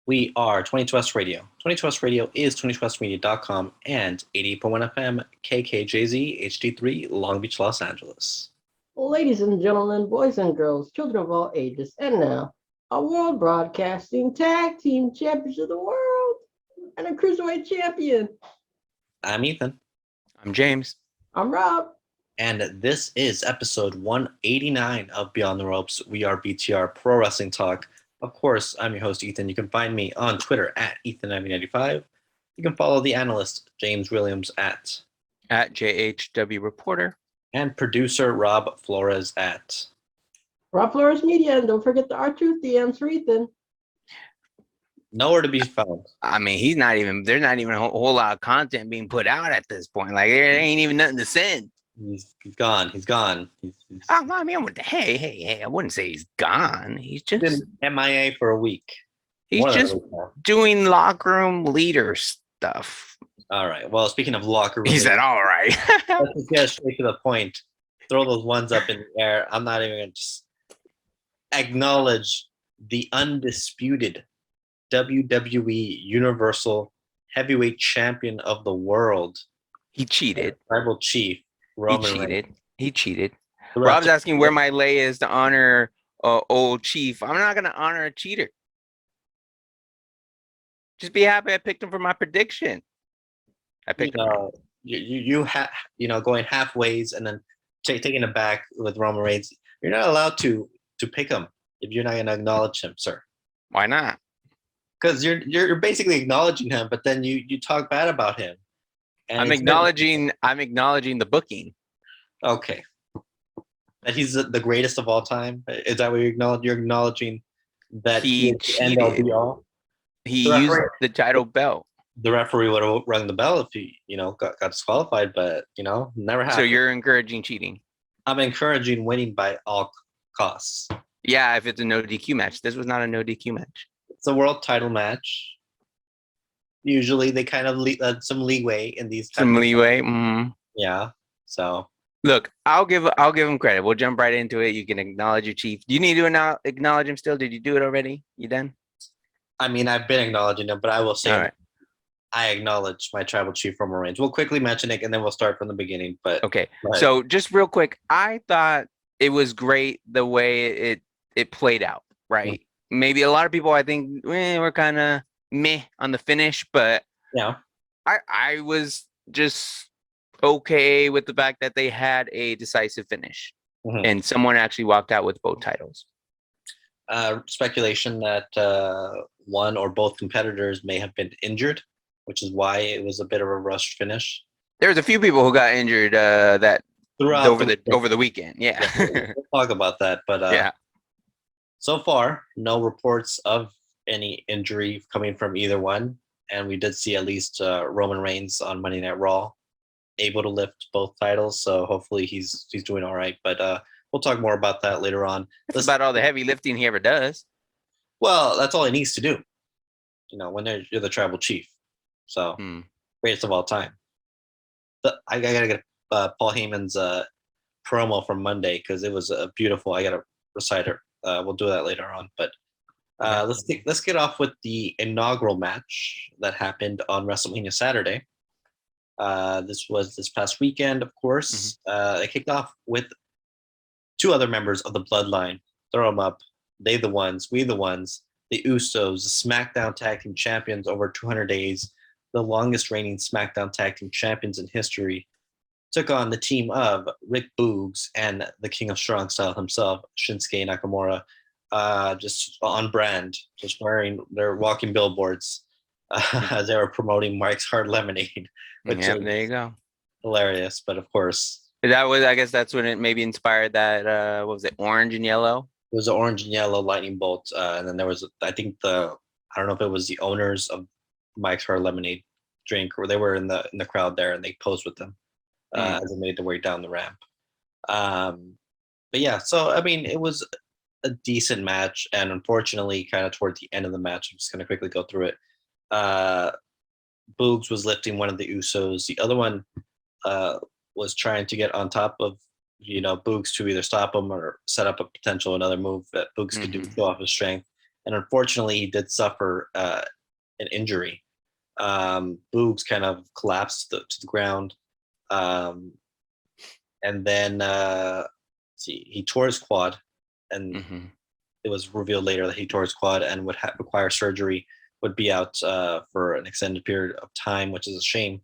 We are 22S Radio. 22S Radio is 22smedia.com and 88.1 FM KKJZ HD3 Long Beach, Los Angeles. Ladies and gentlemen, boys and girls, children of all ages, and now, a World Broadcasting Tag Team Champions of the World and a Cruiserweight Champion. I'm Ethan. I'm James. I'm Rob. And this is episode 189 of Beyond the Ropes. We are BTR Pro Wrestling Talk. Of course, I'm your host, Ethan. You can find me on Twitter at Ethan1995. You can follow the analyst, James Williams, at JHW Reporter. And producer Rob Flores at Rob Flores Media. And don't forget the R-Truth DMs for Ethan. Nowhere to be found. I mean, there's not even a whole lot of content being put out at this point. Like, there ain't even nothing to send. He's gone. He's I mean, hey, I wouldn't say he's gone. He's just been MIA for a week. He's just doing locker room leader stuff. All right. Well, speaking of locker room, he said, all right. Let's just get straight to the point. Throw those ones up in the air. I'm not even going to just acknowledge the undisputed WWE Universal Heavyweight Champion of the world. He cheated. Tribal Chief. He cheated. Rob's asking where my lay is to honor old Chief. I'm not going to honor a cheater. Just be happy I picked him for my prediction. I picked him. Going halfways and then taking it back with Roman Reigns. You're not allowed to pick him if you're not going to acknowledge him, sir. Why not? Because you're basically acknowledging him, but then you talk bad about him. And I'm acknowledging the booking. Okay. That he's the greatest of all time. Is that what you're acknowledging? You're acknowledging that he cheated. He used the title belt. The referee would have rung the bell if he, got disqualified, but never happened. So you're encouraging cheating? I'm encouraging winning by all costs. Yeah, if it's a no DQ match. This was not a no DQ match. It's a world title match. Usually they kind of some leeway in these. Some leeway. Mm-hmm. Yeah. So look, I'll give him credit. We'll jump right into it. You can acknowledge your chief. Do you need to acknowledge him still? Did you do it already? You done? I mean, I've been acknowledging him, but I will say all right. I acknowledge my tribal chief Roman Reigns. We'll quickly mention it and then we'll start from the beginning. But okay. So just real quick, I thought it was great the way it played out. Right. Mm-hmm. Maybe a lot of people I think were kind of meh on the finish, but yeah, I was just okay with the fact that they had a decisive finish, mm-hmm. and someone actually walked out with both titles. Speculation that one or both competitors may have been injured, which is why it was a bit of a rushed finish. There was a few people who got injured that throughout over the weekend. Yeah, we'll talk about that, but yeah. So far, no reports of any injury coming from either one, and we did see at least Roman Reigns on Monday Night Raw able to lift both titles, so hopefully he's doing all right, but we'll talk more about that later on. That's about all the heavy lifting he ever does. Well, that's all he needs to do, when you're the tribal chief, so greatest of all time. I gotta get Paul Heyman's promo from Monday because it was beautiful. I gotta recite it. We'll do that later on, but let's get off with the inaugural match that happened on WrestleMania Saturday. This was this past weekend, of course. Mm-hmm. They kicked off with two other members of the Bloodline. Throw them up. They the ones, we the ones. The Usos, the SmackDown Tag Team Champions over 200 days, the longest reigning SmackDown Tag Team Champions in history, took on the team of Rick Boogs and the King of Strong Style himself, Shinsuke Nakamura. Just on brand, just wearing their walking billboards as they were promoting Mike's Hard Lemonade. Which there you go. Hilarious, but of course. I guess that's when it maybe inspired that, what was it, orange and yellow? It was an orange and yellow lightning bolt. And then there was, I don't know if it was the owners of Mike's Hard Lemonade drink, or they were in the crowd there and they posed with them as they made their way down the ramp. But yeah, so, I mean, it was a decent match, and unfortunately, kind of toward the end of the match, I'm just going to quickly go through it. Boogs was lifting one of the Usos. The other one was trying to get on top of, Boogs to either stop him or set up a potential another move that Boogs could do to show off his strength. and unfortunately, he did suffer an injury. Boogs kind of collapsed to the ground, and then he tore his quad, and it was revealed later that he tore his quad and would require surgery, would be out for an extended period of time, which is a shame.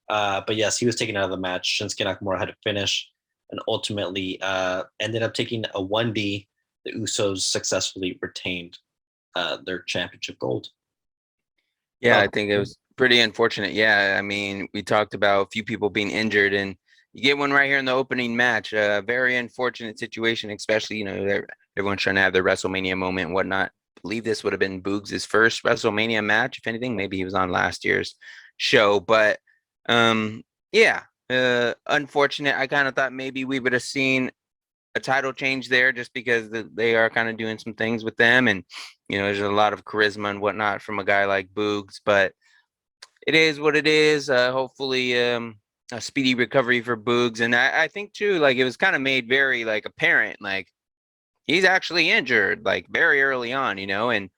But yes, he was taken out of the match. Shinsuke Nakamura had to finish and ultimately ended up taking a 1D. The Usos successfully retained their championship gold. Yeah, I think it was pretty unfortunate. Yeah, I mean, we talked about a few people being injured, and you get one right here in the opening match. A very unfortunate situation, especially, everyone's trying to have their WrestleMania moment and whatnot. I believe this would have been Boogs' first WrestleMania match, if anything. Maybe he was on last year's show, but unfortunate. I kind of thought maybe we would have seen a title change there, just because they are kind of doing some things with them, and there's a lot of charisma and whatnot from a guy like Boogs, but it is what it is. Hopefully a speedy recovery for Boogs. And I think too, like, it was kind of made very like apparent, like he's actually injured, like very early on, and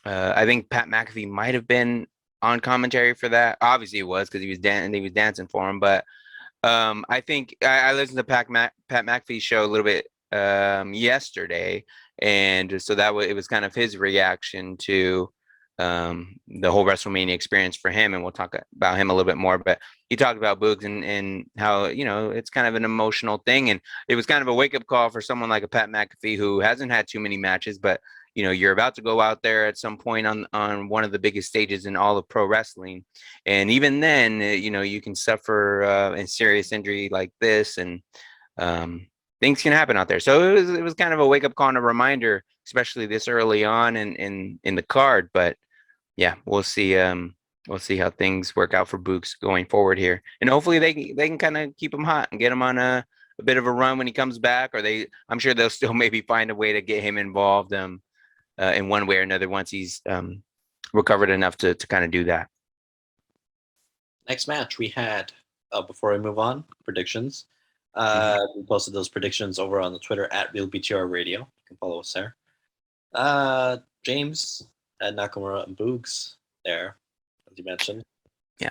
I think Pat McAfee might have been on commentary for that. Obviously it was, because he was dancing for him, but I think I listened to Pat McAfee's show a little bit yesterday, and so it was kind of his reaction to the whole WrestleMania experience for him, and we'll talk about him a little bit more. But he talked about Boogs and how it's kind of an emotional thing, and it was kind of a wake-up call for someone like a Pat McAfee who hasn't had too many matches, but you're about to go out there at some point on one of the biggest stages in all of pro wrestling, and even then you can suffer a serious injury like this, and things can happen out there. So it was kind of a wake-up call and a reminder, especially this early on in the card. But yeah, we'll see how things work out for Boogs going forward here, and hopefully they can kind of keep him hot and get him on a bit of a run when he comes back, or I'm sure they'll still maybe find a way to get him involved in one way or another once he's recovered enough to kind of do that. Next match we had, before we move on, predictions. We posted those predictions over on the Twitter at RealBTR Radio. You can follow us there. James had Nakamura and Boogs there, as you mentioned. Yeah.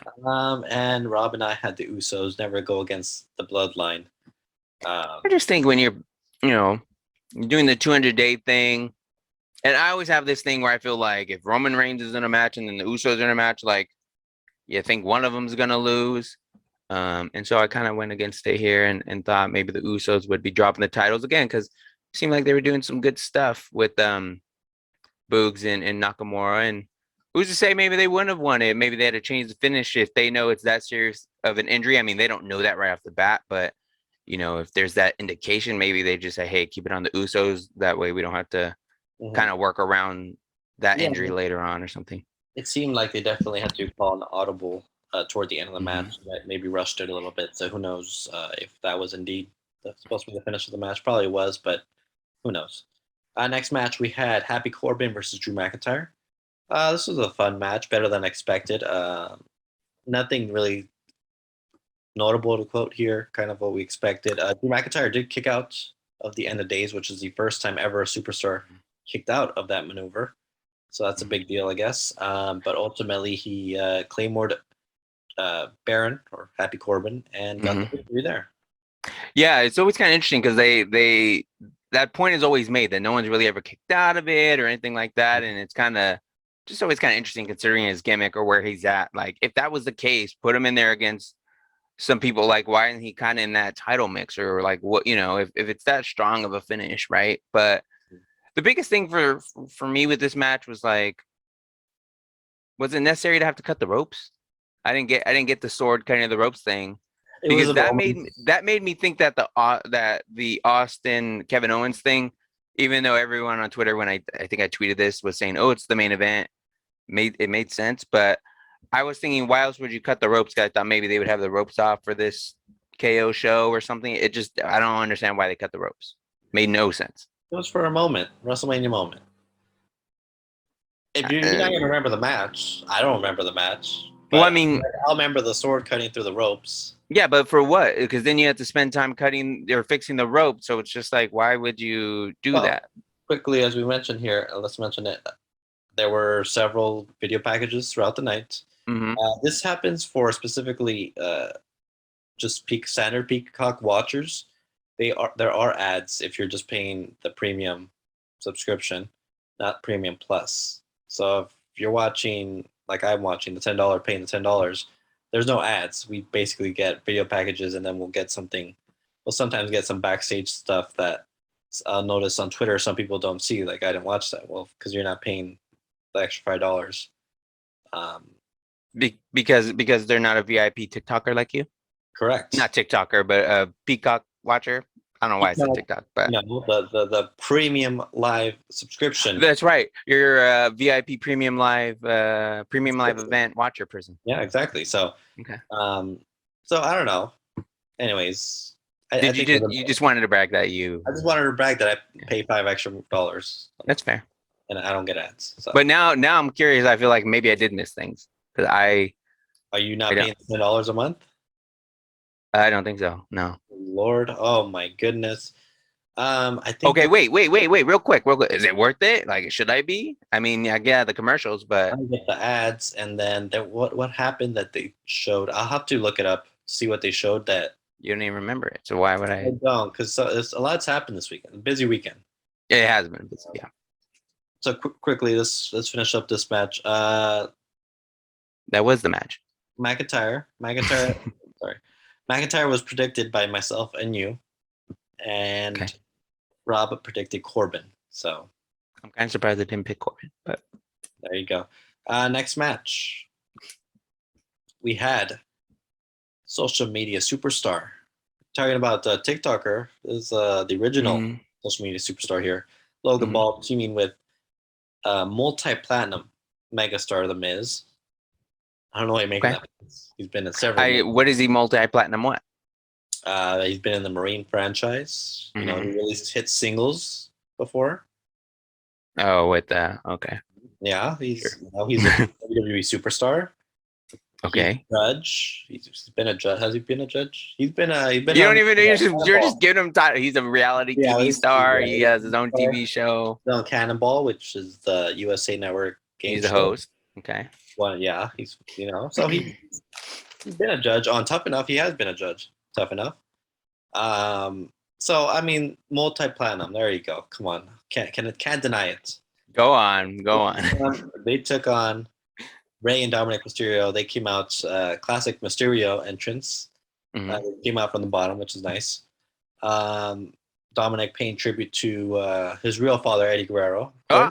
And Rob and I had the Usos never go against the Bloodline. I just think when you're doing the 200-day thing, and I always have this thing where I feel like if Roman Reigns is in a match and then the Usos are in a match, like, you think one of them's going to lose. And so I kind of went against it here and thought maybe the Usos would be dropping the titles again, because it seemed like they were doing some good stuff with Boogs and Nakamura. And who's to say maybe they wouldn't have won it? Maybe they had to change the finish if they know it's that serious of an injury. I mean, they don't know that right off the bat, but if there's that indication, maybe they just say, hey, keep it on the Usos. That way we don't have to kind of work around that injury later on or something. It seemed like they definitely had to call an audible toward the end of the match that maybe rushed it a little bit. So who knows if that was indeed supposed to be the finish of the match? Probably was, but who knows? Next match we had Happy Corbin versus Drew McIntyre. This was a fun match, better than expected. Nothing really notable to quote here, kind of what we expected. Drew McIntyre did kick out of the End of Days, which is the first time ever a superstar kicked out of that maneuver. So that's a big deal, I guess. But ultimately, he claymored Baron, or Happy Corbin, and got the victory there. Yeah, it's always kind of interesting because they that point is always made that no one's really ever kicked out of it or anything like that, and it's kind of just always kind of interesting considering his gimmick or where he's at. Like, if that was the case, put him in there against some people. Like, why isn't he kind of in that title mix, or like what if it's that strong of a finish, right? But the biggest thing for me with this match was like, was it necessary to have to cut the ropes? I didn't get the sword cutting of the ropes thing, because that made me think that the Austin Kevin Owens thing, even though everyone on Twitter, when I think I tweeted this, was saying, oh, it's the main event, made sense. But I was thinking, why else would you cut the ropes? Because I thought maybe they would have the ropes off for this KO show or something. I don't understand why they cut the ropes. Made no sense. It was for a moment, WrestleMania moment. If you're not going to remember the match, I don't remember the match. Well, I mean, I'll remember the sword cutting through the ropes. Yeah, but for what? Because then you have to spend time cutting or fixing the rope. So it's just like, why would you do that? quickly, as we mentioned here, let's mention it. There were several video packages throughout the night. Mm-hmm. This happens for specifically just standard Peacock watchers. There are ads if you're just paying the premium subscription, not premium plus. So if you're watching, like I'm watching, the $10, paying the $10, there's no ads. We basically get video packages, and then we'll get something. We'll sometimes get some backstage stuff that I'll notice on Twitter some people don't see. Like, I didn't watch that. Well, because you're not paying the extra $5. Because they're not a VIP TikToker like you. Correct. Not TikToker, but a Peacock watcher. I don't know why I said TikTok, but no, the premium live subscription. That's right. You're a VIP premium live event watcher person. Yeah, exactly. So okay. So I don't know. Anyways, you just wanted to brag that I just wanted to brag that I pay $5 extra. That's fair. And I don't get ads. So. But now I'm curious. I feel like maybe I did miss things because Are you not paying $10 a month? I don't think so. No. Lord, oh my goodness. I think. Okay, wait, real quick. Is it worth it? Like, should I be? I mean, yeah, the commercials, but I get the ads, and then what happened that they showed? I'll have to look it up, see what they showed. That you don't even remember it. So why would I? I don't, because a lot's happened this weekend. Busy weekend. Yeah, it has been busy. Yeah. So quickly, let's finish up this match. That was the match. McIntyre. Sorry. McIntyre was predicted by myself and you, and Rob predicted Corbin. So I'm kind of surprised they didn't pick Corbin, but there you go. Next match, we had social media superstar. Talking about TikToker is the original social media superstar here. Logan Paul teaming with multi-platinum megastar The Miz. I don't know why you're making that. He's been in several. What is he multi-platinum? What? He's been in the Marine franchise. You know, he released hit singles before. Oh, with that. Okay. Yeah, he's a WWE superstar. Okay. He's a judge. He's been a judge. Has he been a judge? He's been. You don't even. You're just giving him title. He's a reality TV star. He has his own TV show. He's on Cannonball, which is the USA Network game. He's a host. Okay. Well, yeah, he's so he's been a judge on Tough Enough. He has been a judge. Tough Enough. So I mean, multi-platinum. There you go. Come on, can't deny it. Go on. They took on Rey and Dominic Mysterio. They came out classic Mysterio entrance. They came out from the bottom, which is nice. Dominic paying tribute to his real father, Eddie Guerrero. Oh.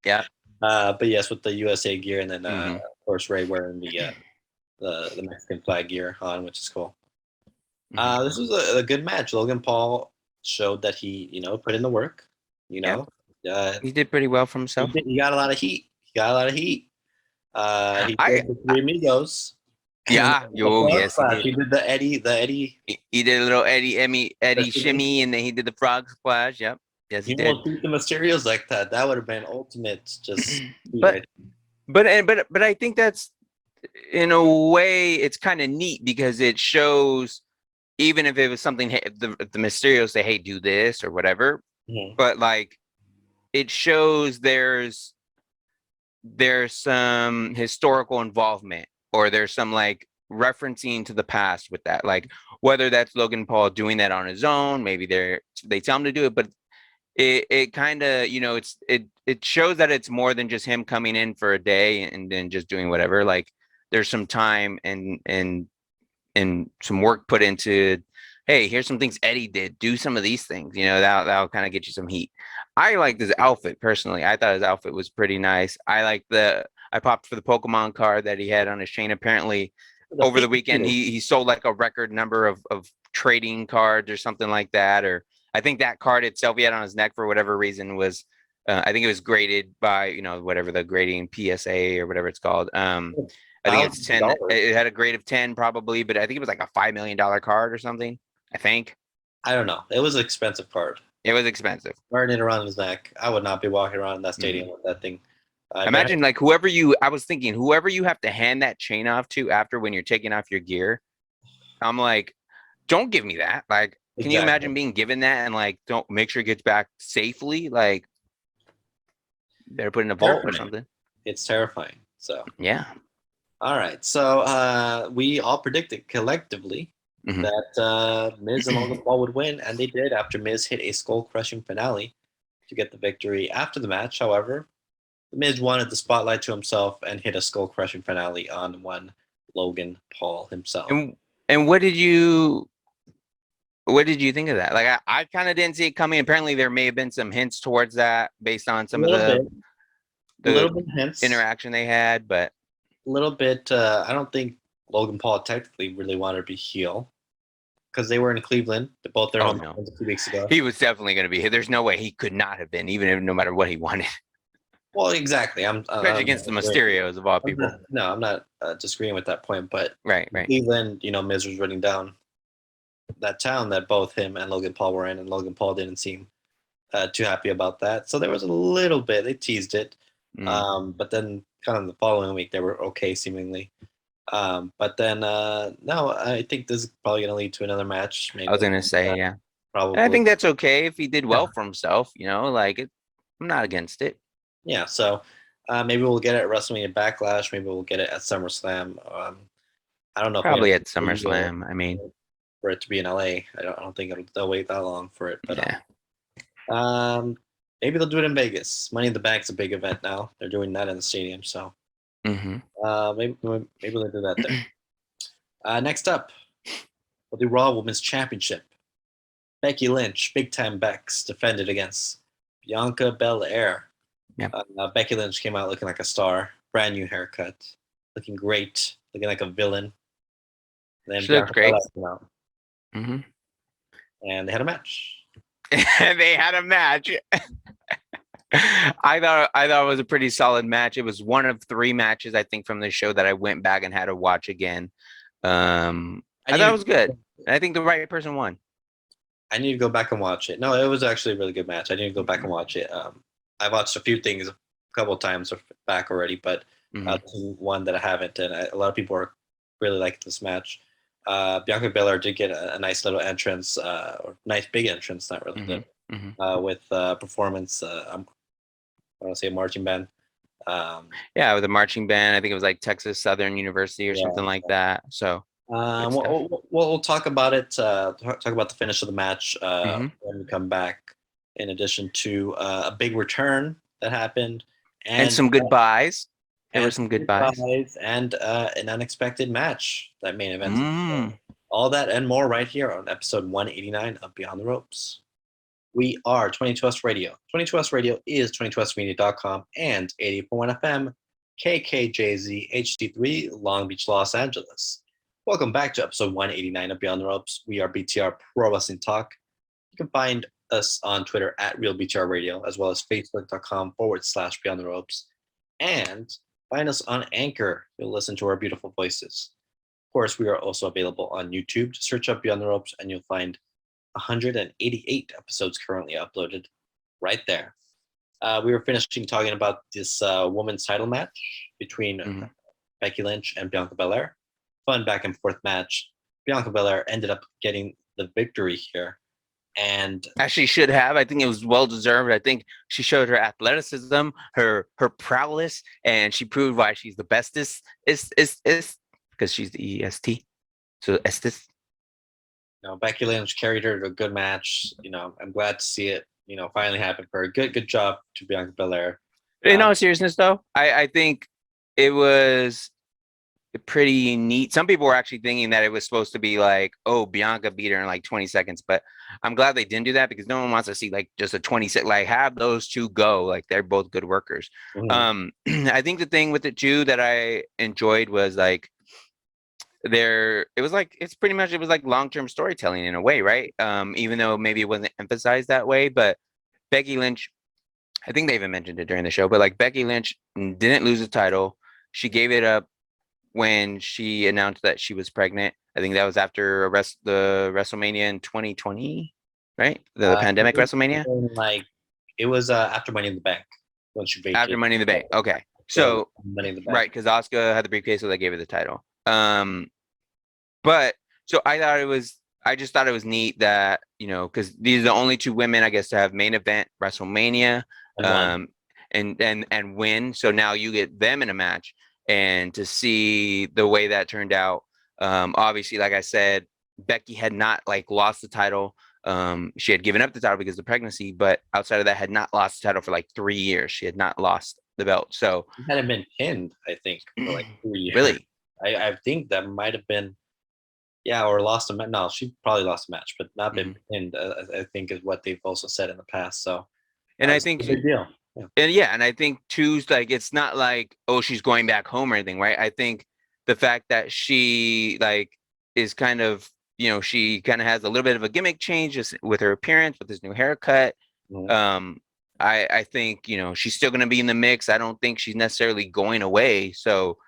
Yeah. But yes, with the USA gear, and then of course Rey wearing the Mexican flag gear on, which is cool. This was a good match. Logan Paul showed that he put in the work. He did pretty well for himself. He got a lot of heat. He did the Three Amigos. Yeah. Yes. He did the Eddie. He did a little Eddie shimmy, and then he did the frog splash. Yep. Yes, he did. Treat the Mysterios like that. That would have been ultimate. Just but I think that's, in a way, it's kind of neat because it shows, even if it was something, if the Mysterios say, "Hey, do this" or whatever, but like, it shows there's some historical involvement, or there's some like referencing to the past with that, like whether that's Logan Paul doing that on his own, maybe they tell him to do it, but it kind of, it shows that it's more than just him coming in for a day and then just doing whatever. Like, there's some time and some work put into, hey, here's some things Eddie did. Do some of these things, that'll kind of get you some heat. I like his outfit personally. I thought his outfit was pretty nice. I popped for the Pokemon card that he had on his chain. Apparently, over the weekend, he sold like a record number of trading cards or something like that. Or I think that card itself he had on his neck for whatever reason was, I think it was graded by, whatever the grading PSA or whatever it's called. I think it's 10. It had a grade of 10 probably, but I think it was like a $5 million card or something. I think. I don't know. It was an expensive card. It was expensive. Wearing it around his neck. I would not be walking around in that stadium with that thing. Imagine like I was thinking whoever you have to hand that chain off to after when you're taking off your gear. I'm like, don't give me that. Like, Can you imagine being given that and like, don't make sure it gets back safely? Like, better put in a vault or something. It's terrifying. So yeah. All right. So we all predicted collectively that Miz and Logan Paul would win, and they did after Miz hit a skull-crushing finale to get the victory. After the match, however, Miz wanted the spotlight to himself and hit a skull-crushing finale on one Logan Paul himself. And what did you think of that? Like, I kind of didn't see it coming. Apparently, there may have been some hints towards that based on some of the interaction they had, but a little bit. I don't think Logan Paul technically really wanted to be heel because they were in Cleveland, both their home a few weeks ago. He was definitely going to be here. There's no way he could not have been, even if no matter what he wanted. Well, exactly. Especially against the Mysterios of all people. I'm not disagreeing with that point, but right. Cleveland, Miz was running down that town that both him and Logan Paul were in, and Logan Paul didn't seem too happy about that. So there was a little bit. They teased it, but then kind of the following week they were okay seemingly. But then no, I think this is probably going to lead to another match. Maybe I was going to say, yeah, probably. And I think that's okay if he did well for himself. Like I'm not against it. Yeah, so maybe we'll get it at WrestleMania Backlash. Maybe we'll get it at SummerSlam. I don't know. Probably at SummerSlam. I mean, for it to be in LA, I don't think they'll wait that long for it. But yeah. Maybe they'll do it in Vegas. Money in the Bank's a big event now. They're doing that in the stadium, so maybe they'll do that there. Next up, we'll do Raw Women's Championship. Becky Lynch, Big Time Bex, defended against Bianca Belair. Yep. Becky Lynch came out looking like a star, brand new haircut, looking great, looking like a villain. And then she looked great. Came out. And they had a match. They had a match. I thought it was a pretty solid match. It was one of 3 matches I think from the show that I went back and had to watch again. I thought it was good. I think the right person won. I need to go back and watch it. No, it was actually a really good match. I need to go back and watch it. I've watched a few things a couple of times back already, but one that I haven't, and a lot of people are really liking this match. Bianca Belair did get a nice little entrance, or nice big entrance, not really good, with performance. I want to say a marching band. With a marching band. I think it was like Texas Southern University or something like that. So we'll talk about it. Talk about the finish of the match when we come back. In addition to a big return that happened, and some goodbyes. There were some goodbyes and an unexpected match that main event. All that and more right here on episode 189 of Beyond the Ropes. We are 22us Radio. 22us Radio is 22usmedia.com and 80.1 FM, KKJZ HD3, Long Beach, Los Angeles. Welcome back to episode 189 of Beyond the Ropes. We are BTR Pro Wrestling Talk. You can find us on Twitter at RealBTR Radio, as well as Facebook.com/Beyond the Ropes. And find us on Anchor. You'll listen to our beautiful voices. Of course, we are also available on YouTube. Just search up Beyond the Ropes, and you'll find 188 episodes currently uploaded right there. We were finishing talking about this women's title match between Becky Lynch and Bianca Belair. Fun back and forth match. Bianca Belair ended up getting the victory here. And as she should have. I think it was well deserved. I think she showed her athleticism, her prowess, and she proved why she's the bestest. Is because she's the EST. So Estes. Becky Lynch carried her to a good match. I'm glad to see it. Finally happen for her. Good job to Bianca Belair. In all seriousness, though, I think it was pretty neat. Some people were actually thinking that it was supposed to be like, oh, Bianca beat her in like 20 seconds, but I'm glad they didn't do that because no one wants to see like just a 20-second, like have those two go, like they're both good workers. I think the thing with it too that I enjoyed was like it was like long-term storytelling in a way, right? Even though maybe it wasn't emphasized that way, but Becky Lynch, I think they even mentioned it during the show, but like Becky Lynch didn't lose the title. She gave it up when she announced that she was pregnant. I think that was after the WrestleMania in 2020, right? The pandemic WrestleMania? Like, it was after Money in the Bank. When she vacated. After Money in the Bank, okay. So, Money in the Bank. Right, because Asuka had the briefcase, so they gave her the title. But, so I thought it was I just thought it was neat that, because these are the only two women, I guess, to have main event WrestleMania, and win. So now you get them in a match, and to see the way that turned out. Obviously, like I said, Becky had not lost the title. She had given up the title because of the pregnancy, but outside of that, had not lost the title for 3 years. She had not lost the belt. So she hadn't been pinned, I think, for 3 years. Really? I think that might have been, or lost a match. No, she probably lost a match, but not been pinned. I think is what they've also said in the past. So, and I think a big deal. And I think too, it's not she's going back home or anything, right? I think the fact that she is kind of, she kind of has a little bit of a gimmick change just with her appearance, with this new haircut. I think, she's still going to be in the mix. I don't think she's necessarily going away. So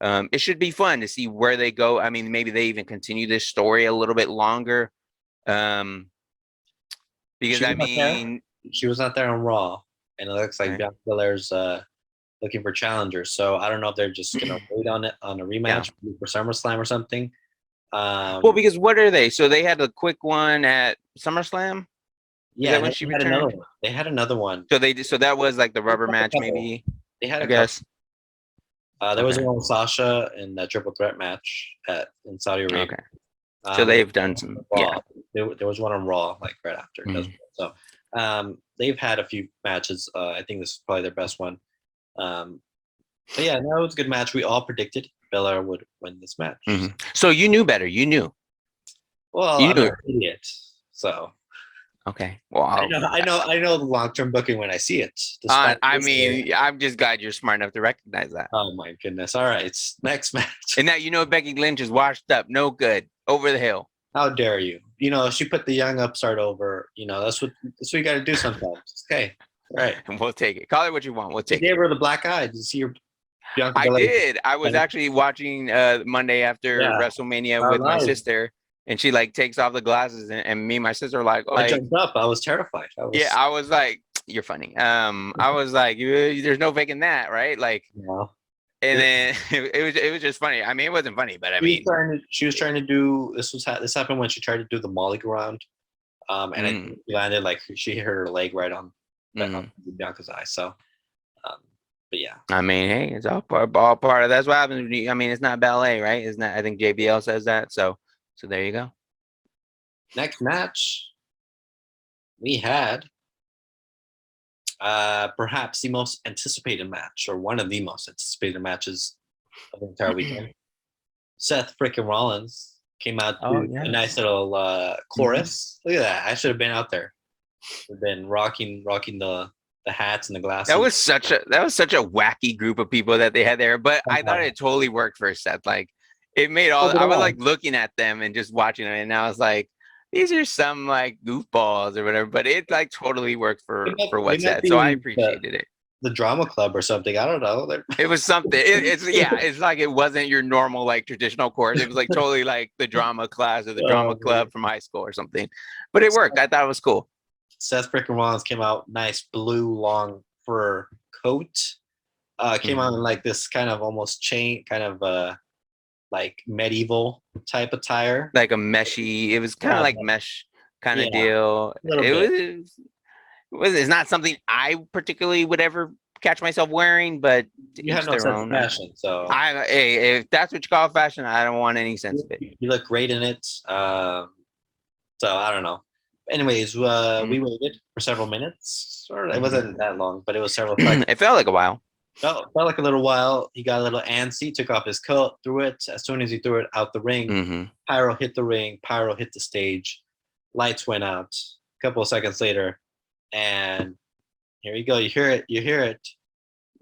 it should be fun to see where they go. I mean, maybe they even continue this story a little bit longer. Because she was not there on Raw, and it looks like Bianca Belair's looking for challengers. So I don't know if they're just going to wait on a rematch for SummerSlam or something. Well, because what are they? So they had a quick one at SummerSlam. Yeah, when she returned? Another one. They had another one. So that was the rubber match, maybe. They had, I guess. There was one with Sasha in that triple threat match in Saudi Arabia. Okay. So they've done some. Raw. Yeah. There was one on Raw right after. So they've had a few matches. I think this is probably their best one. But yeah, no, it was a good match. We all predicted Belair would win this match. So you knew better. You knew. Well, I'm an idiot. So. Okay. Well, I know the long-term booking when I see it. I'm just glad you're smart enough to recognize that. Oh my goodness! All right, next match. And now Becky Lynch is washed up, no good, over the hill. How dare you? She put the young upstart over. That's what you got to do sometimes. Okay, right. And we'll take it. Call it what you want. We'll take it. Gave her the black eye. Did you see her? I did. I was actually watching Monday after WrestleMania with my sister. And she takes off the glasses, and me and my sister are I jumped up. I was terrified. I was like, "You're funny." I was like, "There's no faking that, right?" No. And then it was just funny. I mean, it wasn't funny, but she was trying to do this. This happened when she tried to do the Molly ground, and I think she landed she hit her leg right on Bianca's eye. So, but yeah. I mean, hey, it's all part of that's what happens. I mean, it's not ballet, right? Isn't that? I think JBL says that. So there you go. Next match, we had perhaps the most anticipated match, or one of the most anticipated matches of the entire weekend. Seth freaking Rollins came out to a nice little chorus. Look at that! I should have been out there. I've been rocking the hats and the glasses. That was such a wacky group of people that they had there, but I thought it totally worked for Seth. It made I was looking at them and just watching them, and I was like, these are some goofballs or whatever, but it totally worked for what's that. So I appreciated it. The drama club or something. I don't know. It was something. It's it wasn't your normal traditional course. It was totally the drama class or the drama club from high school or something. But it worked. I thought it was cool. Seth freaking Rollins came out, nice blue long fur coat. Came out in this kind of almost chain, kind of medieval type attire, a meshy. It was kind of mesh kind of deal. It's not something I particularly would ever catch myself wearing, but you have no sense of fashion. So if that's what you call fashion, I don't want any sense of it. You look great in it. So I don't know. Anyways, we waited for several minutes. It wasn't that long, but it was several seconds. It felt like a while. Felt like a little while. He got a little antsy, took off his coat, threw it. As soon as he threw it out the ring, Pyro hit the ring, Pyro hit the stage, lights went out. A couple of seconds later, and here you go. You hear it.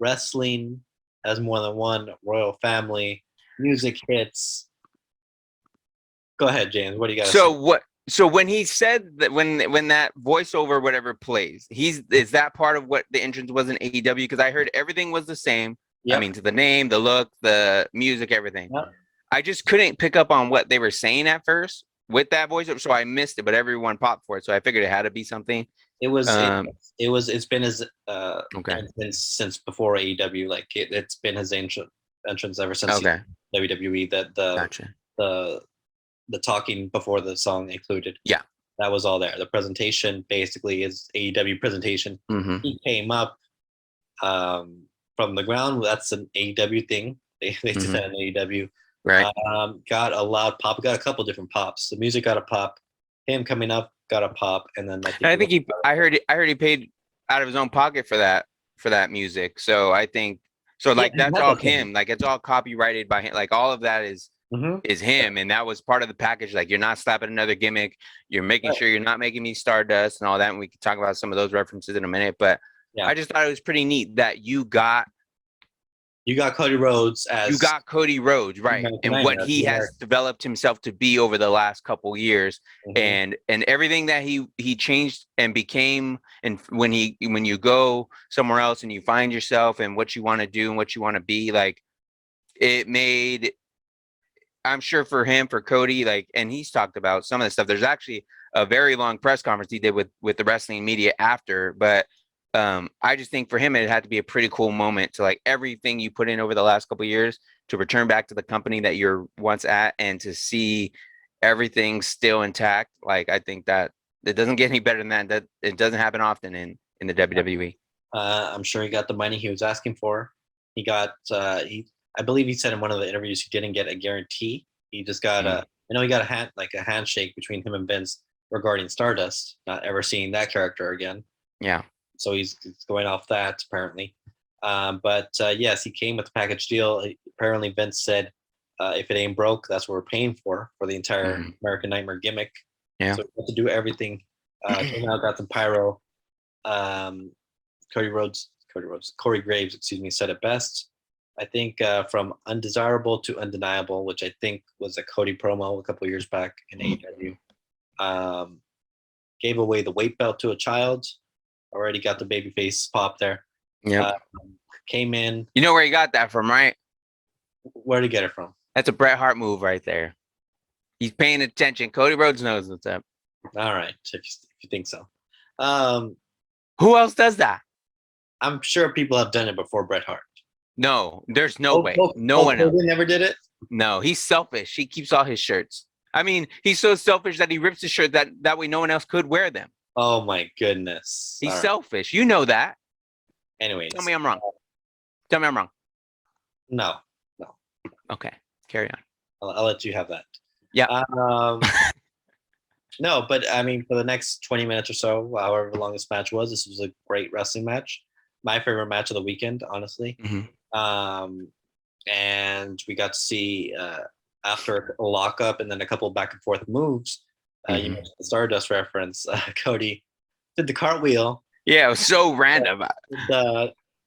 Wrestling has more than one royal family. Music hits. Go ahead, James. What do you got? So when he said that, when that voiceover whatever plays, is that part of what the entrance was in AEW? Because I heard everything was the same. Yep. I mean, to the name, the look, the music, everything. Yep. I just couldn't pick up on what they were saying at first with that voiceover, so I missed it. But everyone popped for it, so I figured it had to be something. It's been his since before AEW. It's been his entrance ever since WWE. That the the talking before the song included. Yeah. That was all there. The presentation basically is AEW presentation. Mm-hmm. He came up from the ground. That's an AEW thing. They did that in AEW. Right. Got a loud pop. Got a couple different pops. The music got a pop. Him coming up got a pop, and then I heard he paid out of his own pocket for that music. So I think like that's all him. Like it's all copyrighted by him. Like all of that is him, and that was part of the package. Like you're not slapping another gimmick. You're making sure you're not making me Stardust and all that. And we can talk about some of those references in a minute. But I just thought it was pretty neat that you got Cody Rhodes right, and what he has developed himself to be over the last couple years, and everything that he changed and became, and when you go somewhere else and you find yourself and what you want to do and what you want to be, like it made, I'm sure for Cody, like, and he's talked about some of the stuff. There's actually a very long press conference he did with the wrestling media after, but I just think for him, it had to be a pretty cool moment to like everything you put in over the last couple of years to return back to the company that you're once at and to see everything still intact. Like, I think that it doesn't get any better than that. That it doesn't happen often in the WWE. I'm sure he got the money he was asking for. He got, I believe he said in one of the interviews, he didn't get a guarantee. He just got I know he got a handshake between him and Vince regarding Stardust, not ever seeing that character again. Yeah. So he's going off that apparently. But yes, he came with a package deal. Apparently Vince said, if it ain't broke, that's what we're paying for the entire American Nightmare gimmick. Yeah. So we had to do everything. Came out, got some pyro. Corey Graves, said it best. I think from undesirable to undeniable, which I think was a Cody promo a couple years back in AEW. Gave away the weight belt to a child. Already got the babyface pop there. Yeah. Came in. You know where he got that from, right? Where did he get it from? That's a Bret Hart move right there. He's paying attention. Cody Rhodes knows what's up. All right, if you think so. Who else does that? I'm sure people have done it before Bret Hart. No, there's no way. No one else. Never did it? No, he's selfish. He keeps all his shirts. I mean, he's so selfish that he rips his shirt that way no one else could wear them. Oh my goodness. He's selfish. You know that. Anyways. Tell me I'm wrong. No. Okay. Carry on. I'll let you have that. Yeah. No, but I mean, for the next 20 minutes or so, however long this match was, this was a great wrestling match. My favorite match of the weekend, honestly. And we got to see after a lockup and then a couple back and forth moves. You mentioned the Stardust reference. Cody did the cartwheel. Yeah, it was so random.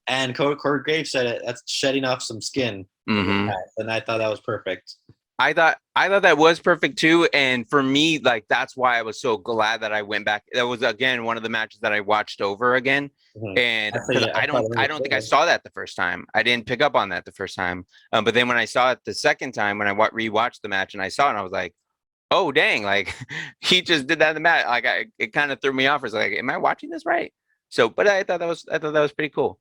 And Corey Graves said it. That's shedding off some skin. And I thought that was perfect. I thought that was perfect too. And for me, like that's why I was so glad that I went back. That was again one of the matches that I watched over again. And I don't think I saw that the first time. I didn't pick up on that the first time. But then when I saw it the second time, when I rewatched the match and I saw it, I was like, oh dang, like he just did that in the match. Like it kind of threw me off. I was like, am I watching this right? So, but I thought that was pretty cool.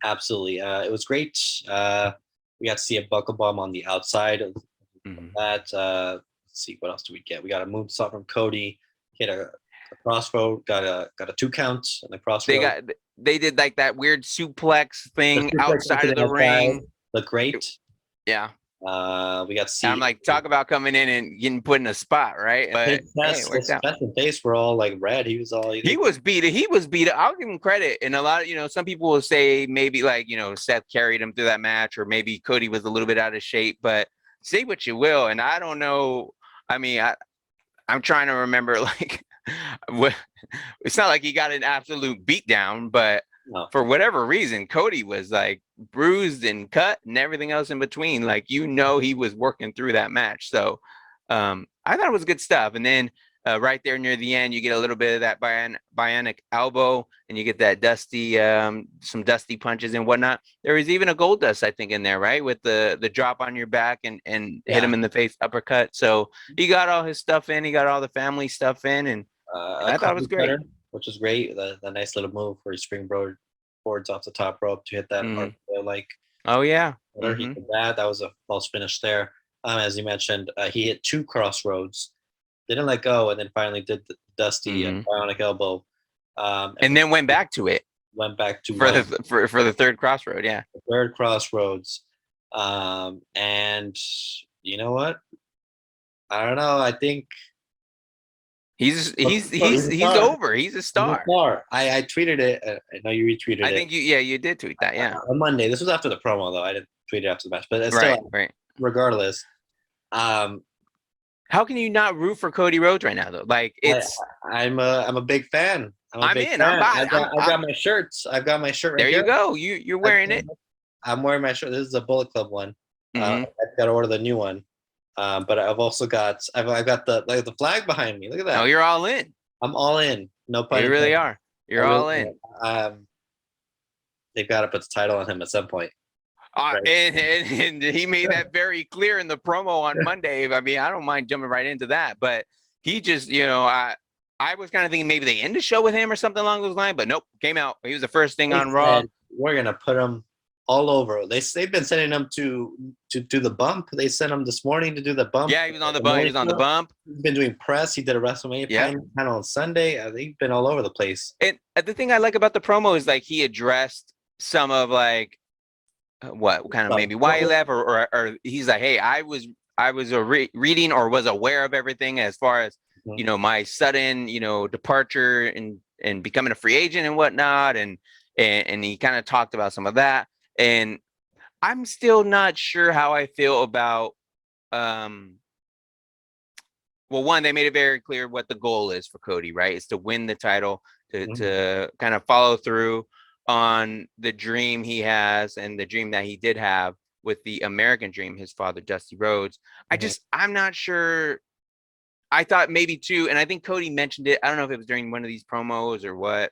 Absolutely. It was great. We got to see a buckle bomb on the outside of that. Let's see, what else do we get? We got a moonsault from Cody, hit a crossroad, got a 2 count on the crossroad. They did like that weird suplex thing outside of the ring. Looked great. Yeah. We got to see. I'm like, talk about coming in and getting put in a spot, right? But his chest and face were all like red. He was beat. He was beat. I'll give him credit. And a lot of, some people will say maybe like, Seth carried him through that match, or maybe Cody was a little bit out of shape, but say what you will. And I don't know. I mean, I'm trying to remember, like, it's not like he got an absolute beatdown, but for whatever reason, Cody was like bruised and cut and everything else in between. Like, he was working through that match. So I thought it was good stuff. And then right there near the end, you get a little bit of that bionic elbow, and you get that dusty, some dusty punches and whatnot. There was even a gold dust, I think, in there, right? With the drop on your back and hit him in the face uppercut. So he got all his stuff in. He got all the family stuff in. And I thought it was great. Which is great. The nice little move where he springboards off the top rope to hit that like. Oh yeah. He did that. That was a false finish there. as you mentioned. He hit 2 crossroads, didn't let go, and then finally did the Dusty bionic elbow, and then went back to it. Went back to for the third crossroad. Yeah, the third crossroads, and you know what? I don't know. I think he's over. He's a star. I tweeted it. I know you retweeted it. I think you did tweet that. Yeah, on Monday. This was after the promo, though. I didn't tweet it after the match, but it's right. Regardless, how can you not root for Cody Rhodes right now, though? Like, it's I'm a big fan. I'm in. I've got my shirts. I've got my shirt. There you go. You're wearing it. I'm wearing my shirt. This is a Bullet Club one. I've got to order the new one. But I've also got the flag behind me. Look at that. Oh, you're all in. I'm all in. No pun. You really are. You're all in. They've got to put the title on him at some point. Right. And he made that very clear in the promo on Monday. I mean, I don't mind jumping right into that, but he just, I was kind of thinking maybe they end the show with him or something along those lines, but nope, came out. He was the first thing on Raw. We're gonna put him all over. They've been sending him to do the bump. They sent him this morning to do the bump. Yeah, he was on the bump. He was on the bump. He's been doing press. He did a WrestleMania panel on Sunday. They've been all over the place. And the thing I like about the promo is like he addressed some of like what kind of maybe why he left, or he's like, hey, I was reading or was aware of everything as far as my sudden departure and becoming a free agent and whatnot, and he kind of talked about some of that. And I'm still not sure how I feel about well, one, they made it very clear what the goal is for Cody, right? It's to win the title, to kind of follow through on the dream he has and the dream that he did have with the American Dream, his father, Dusty Rhodes. I'm not sure. I thought maybe too, and I think Cody mentioned it. I don't know if it was during one of these promos or what.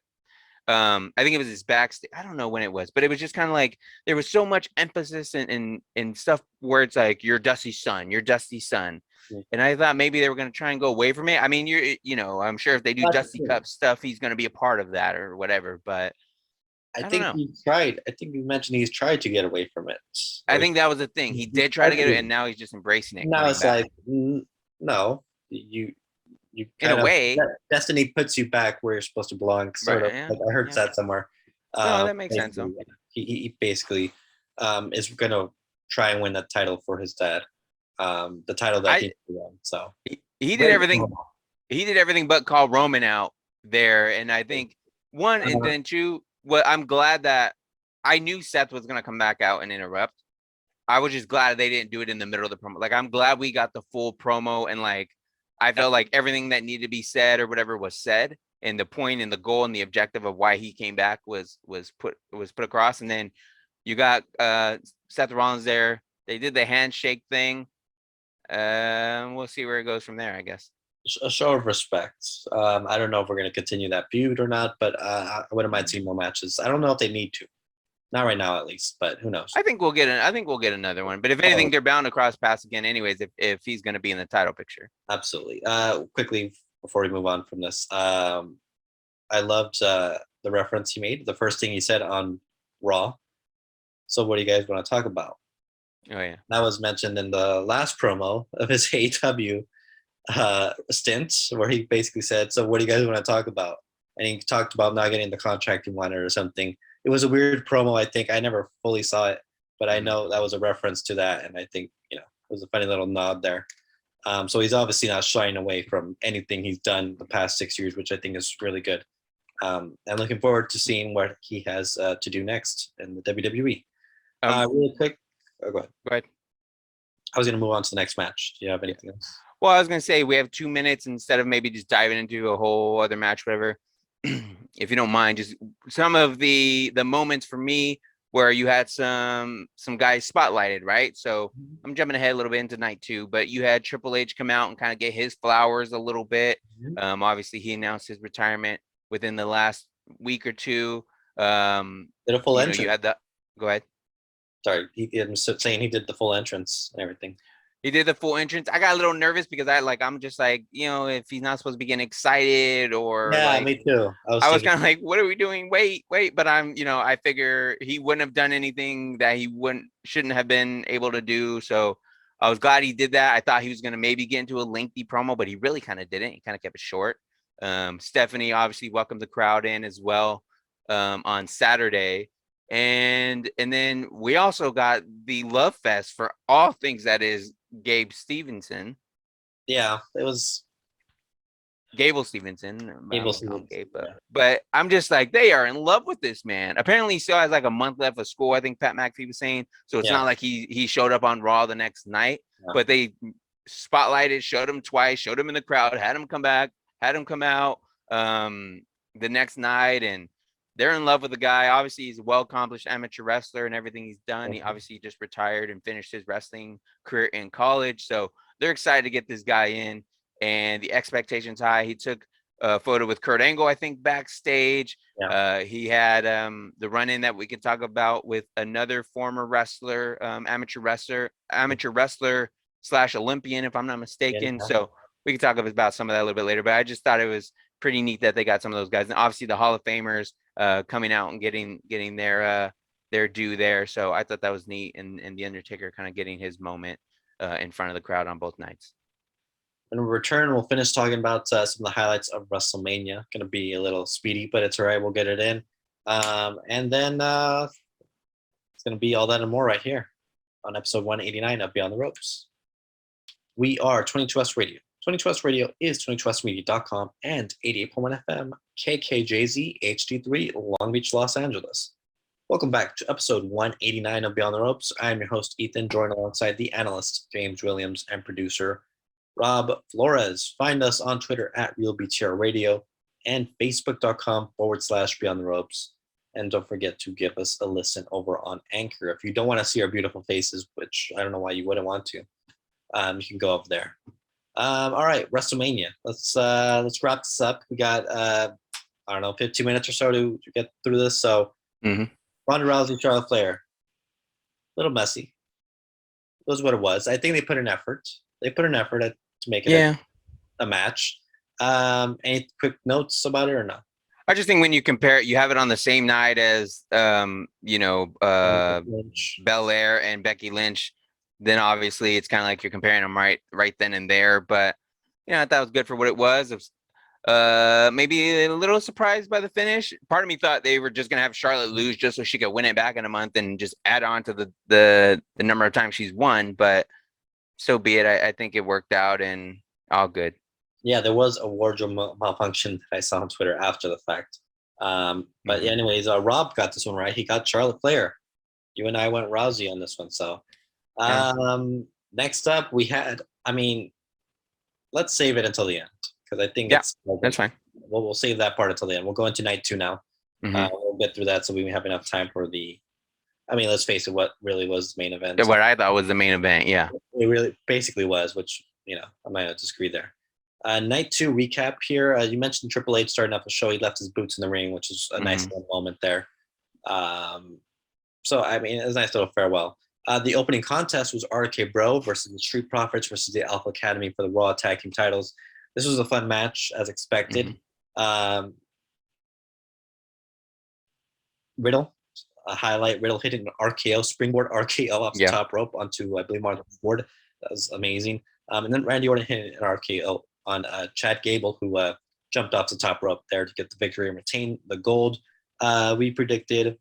I think it was his backstage. I don't know when it was, but it was just kind of like there was so much emphasis in stuff where it's like you're Dusty's son, and I thought maybe they were going to try and go away from it. I mean, I'm sure if they do Dusty Cup stuff, he's going to be a part of that or whatever. But I think he tried. I think you mentioned he's tried to get away from it. I think that was the thing. He did try to get it, and now he's just embracing it. Now it's like, no, you in a way, destiny puts you back where you're supposed to belong. Sort of. Like I heard that somewhere. No, that makes sense. Though. He basically is going to try and win that title for his dad. The title that he won. So he did everything. He did everything but call Roman out there, and I think one, and then two. Well, I'm glad that I knew Seth was going to come back out and interrupt. I was just glad they didn't do it in the middle of the promo. Like, I'm glad we got the full promo, and like, I felt like everything that needed to be said or whatever was said, and the point and the goal and the objective of why he came back was put across. And then you got Seth Rollins there. They did the handshake thing. We'll see where it goes from there, I guess. A show of respect. I don't know if we're going to continue that feud or not, but I wouldn't mind seeing more matches. I don't know if they need to, not right now at least, but who knows? I think we'll get another one. But if anything, they're bound to cross paths again, anyways. If he's going to be in the title picture. Absolutely. Quickly before we move on from this, I loved the reference he made. The first thing he said on Raw. So what do you guys want to talk about? Oh yeah, that was mentioned in the last promo of his AEW stint, where he basically said, so what do you guys want to talk about? And he talked about not getting the contract he wanted or something. It was a weird promo. I think I never fully saw it, but I know that was a reference to that, and I think it was a funny little nod there. So he's obviously not shying away from anything he's done the past 6 years, which I think is really good. I'm looking forward to seeing what he has to do next in the WWE. Really quick, go ahead. Go ahead. I was going to move on to the next match. Do you have anything else? Well, I was going to say we have 2 minutes instead of maybe just diving into a whole other match, whatever. If you don't mind, just some of the moments for me where you had some guys spotlighted, right? So I'm jumping ahead a little bit into night 2, but you had Triple H come out and kind of get his flowers a little bit. Obviously, he announced his retirement within the last week or two. Did a full entrance. You had the. Go ahead. Sorry, I'm saying he did the full entrance and everything. He did the full entrance. I got a little nervous because I'm just like, if he's not supposed to be getting excited or. Yeah, me too. I was kind of like, what are we doing? Wait. But I figure he wouldn't have done anything that he shouldn't have been able to do. So I was glad he did that. I thought he was going to maybe get into a lengthy promo, but he really kind of didn't. He kind of kept it short. Stephanie obviously welcomed the crowd in as well on Saturday. And then we also got the love fest for all things that is Gabe Stevenson. Yeah, it was Gable Stevenson. Gabe, but I'm just like, they are in love with this man. Apparently, he still has like a month left of school, I think Pat McAfee was saying. So it's not like he showed up on Raw the next night, but they spotlighted, showed him twice, showed him in the crowd, had him come back, had him come out the next night, and they're in love with the guy. Obviously, he's a well-accomplished amateur wrestler and everything he's done. He obviously just retired and finished his wrestling career in college. So they're excited to get this guy in, and the expectations high. He took a photo with Kurt Angle, I think, backstage. He had the run-in that we could talk about with another former wrestler, amateur wrestler / Olympian, if I'm not mistaken. So we can talk about some of that a little bit later, but I just thought it was pretty neat that they got some of those guys. And obviously the Hall of Famers coming out and getting their due there. So I thought that was neat. And the Undertaker kind of getting his moment in front of the crowd on both nights. When we return, we'll finish talking about some of the highlights of WrestleMania. Going to be a little speedy, but it's all right. We'll get it in. And then it's going to be all that and more right here on episode 189 of Beyond the Ropes. We are 22S Radio. 22S Radio is 22smedia.com and 88.1 FM KKJZ HD3 Long Beach, Los Angeles. Welcome back to episode 189 of Beyond the Ropes. I am your host, Ethan, joined alongside the analyst, James Williams, and producer, Rob Flores. Find us on Twitter at RealBTR Radio and Facebook.com/Beyond the Ropes. And don't forget to give us a listen over on Anchor. If you don't want to see our beautiful faces, which I don't know why you wouldn't want to, you can go over there. All right, WrestleMania. Let's wrap this up. We got 15 minutes or so to get through this. So Ronda Rousey, Charlotte Flair. A little messy. It was what it was. I think they put an effort. To make it a match. Any quick notes about it or no? I just think when you compare it, you have it on the same night as Belair and Becky Lynch. Then obviously it's kind of like you're comparing them right then and there. But I thought it was good for what it was. It was maybe a little surprised by the finish. Part of me thought they were just gonna have Charlotte lose just so she could win it back in a month and just add on to the number of times she's won. But so be it. I think it worked out and all good. Yeah, there was a wardrobe malfunction that I saw on Twitter after the fact. But anyways, Rob got this one right. He got Charlotte Flair. You and I went Rousey on this one. So next up we had, let's save it until the end because I think that's fine. We'll save that part until the end. We'll go into night 2 now. We'll get through that so we have enough time for let's face it, what really was the main event. What I thought was the main event, yeah. It really basically was, which, I might not disagree there. Night 2 recap here. You mentioned Triple H starting off the show. He left his boots in the ring, which is a nice little moment there. So, it was a nice little farewell. The opening contest was RK Bro versus the Street Profits versus the Alpha Academy for the Raw Tag Team titles. This was a fun match, as expected. Riddle. A highlight, Riddle hitting an RKO, springboard RKO off the top rope onto, I believe, Martha Ford. That was amazing. And then Randy Orton hit an RKO on Chad Gable, who jumped off the top rope there to get the victory and retain the gold. We predicted,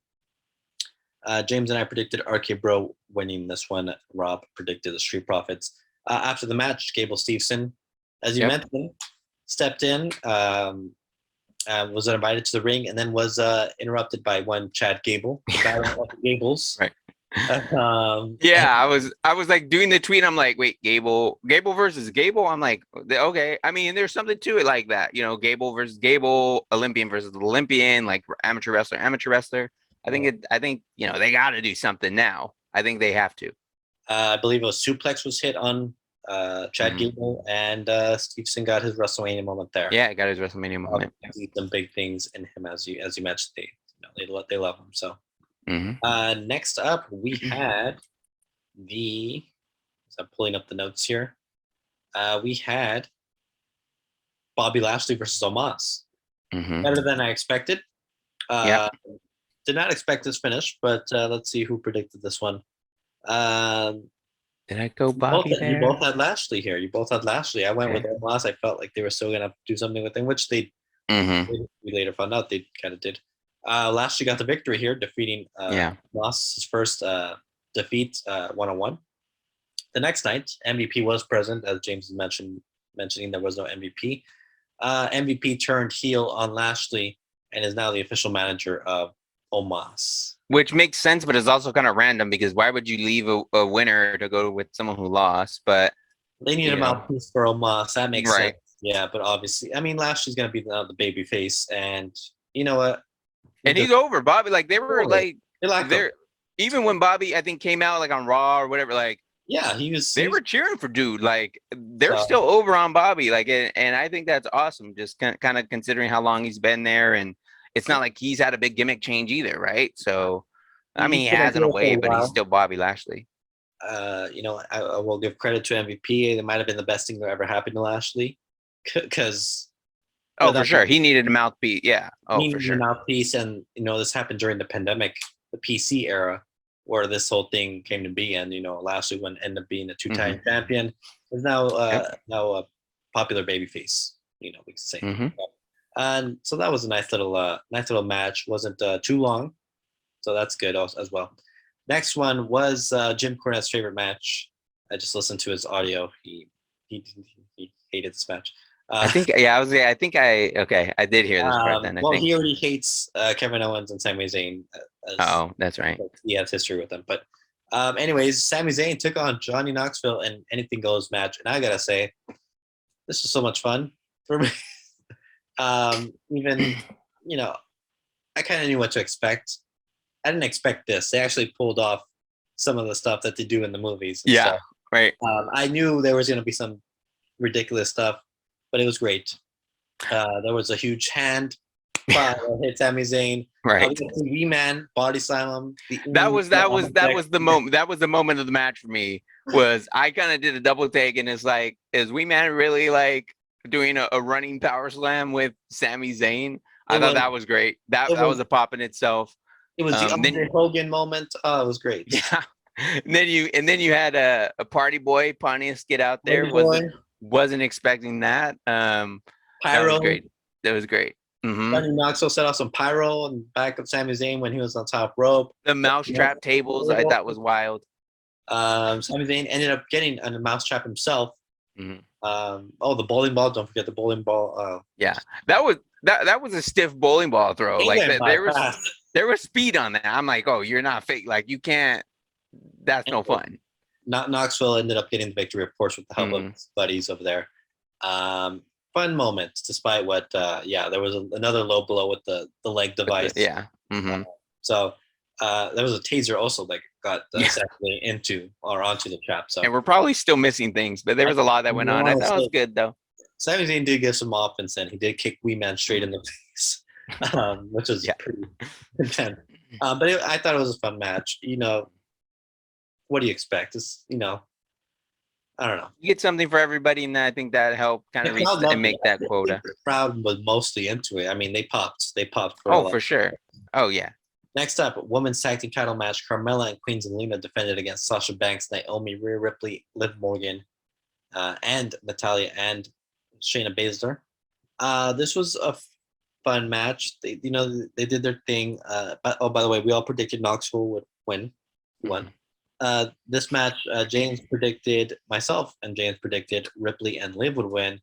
James and I predicted RK Bro winning this one. Rob predicted the Street Profits. After the match, Gable Stevenson, as you mentioned, stepped in. Was invited to the ring and then was interrupted by one Chad Gable, the battle of the Gables. Right. I was like doing the tweet. I'm like, wait, Gable versus Gable. I'm like, okay. There's something to it like that, Gable versus Gable, Olympian versus Olympian, like amateur wrestler. I think they got to do something now. I think they have to. I believe a suplex was hit on Chad Gable, and Stevenson got his WrestleMania moment there. Yeah, got his WrestleMania moment. Some big things in him, as you mentioned. They love him. So next up, we had I'm pulling up the notes here. We had Bobby Lashley versus Omos. Better than I expected. Did not expect this finish, but let's see who predicted this one. Did I go Bobby there? You both had Lashley here. You both had Lashley. I went with Omos. I felt like they were still gonna do something with him, which we later found out they kind of did. Lashley got the victory here, defeating Omos' first defeat 1-on-1. The next night, MVP was present, as James mentioning there was no MVP. MVP turned heel on Lashley and is now the official manager of Omos. Which makes sense, but it's also kind of random because why would you leave a winner to go with someone who lost? But they need a mouthpiece for Omos. That makes sense. Yeah, but obviously, I mean, Lashley's going to be the baby face, and you know what? And he's over. Bobby, like, they were like, even when Bobby, I think, came out like on Raw or whatever, like, yeah, they were cheering for dude. Like, they're still over on Bobby. Like, and I think that's awesome. Just kind of considering how long he's been there, and it's not like he's had a big gimmick change either, right? So, I mean, he has in a way, but he's still Bobby Lashley. You know, I will give credit to MVP. It might have been the best thing that ever happened to Lashley, because for sure, he needed a mouthpiece. Yeah, for sure, a mouthpiece, and you know, this happened during the pandemic, the PC era, where this whole thing came to be, and you know, Lashley would end up being a two-time champion, is now a popular babyface. You know, we could say. And so that was a nice little match. Wasn't too long, so that's good as well. Next one was Jim Cornette's favorite match. I just listened to his audio. He hated this match. I did hear this part then. He already hates Kevin Owens and Sami Zayn. That's right. He has history with them. But anyways, Sami Zayn took on Johnny Knoxville in Anything Goes match, and I gotta say, this was so much fun for me. Even, you know, I kind of knew what to expect. I didn't expect this. They actually pulled off some of the stuff that they do in the movies. Right. I knew there was going to be some ridiculous stuff, but it was great. There was a huge hand hit Sami Zayn. Right. Wee Man body slam him. That was the moment. That was the moment of the match for me. Was I kind of did a double take, and it's like, is Wee Man really like doing a running power slam with Sami Zayn? I thought that was great. That was a pop in itself. It was the Andre Hogan moment. Oh, it was great. Yeah. And then you had a party boy Pontius get out there. Wasn't expecting that. Pyro. That was great. That was great. Johnny Knoxville set off some pyro on the back of Sami Zayn when he was on top rope. The mousetrap tables, I thought was wild. Sami Zayn ended up getting on the mousetrap himself. The bowling ball! Don't forget the bowling ball. That was a stiff bowling ball throw. Like there was speed on that. I'm like, oh, you're not fake. Like, you can't. That's no fun. Knoxville ended up getting the victory, of course, with the help of his buddies over there. Fun moments, despite what. There was another low blow with the leg device. So there was a taser also that got successfully onto the trap. So, and we're probably still missing things, but there was a lot that went on. I thought it was good though. Sami Zayn did get some offense, and he did kick Wee Man straight in the face, which was pretty intense. But I thought it was a fun match. You know, what do you expect? It's, you know, I don't know. You get something for everybody, and I think that helped kind of reach and make that quota. The crowd was mostly into it. I mean, they popped. For sure. Oh yeah. Next up, women's tag team title match: Carmella and Queen Zelina defended against Sasha Banks, Naomi, Rhea Ripley, Liv Morgan, and Natalya and Shayna Baszler. This was a fun match. They did their thing. By the way, we all predicted Knoxville would win. Won. This match, myself and James predicted Ripley and Liv would win.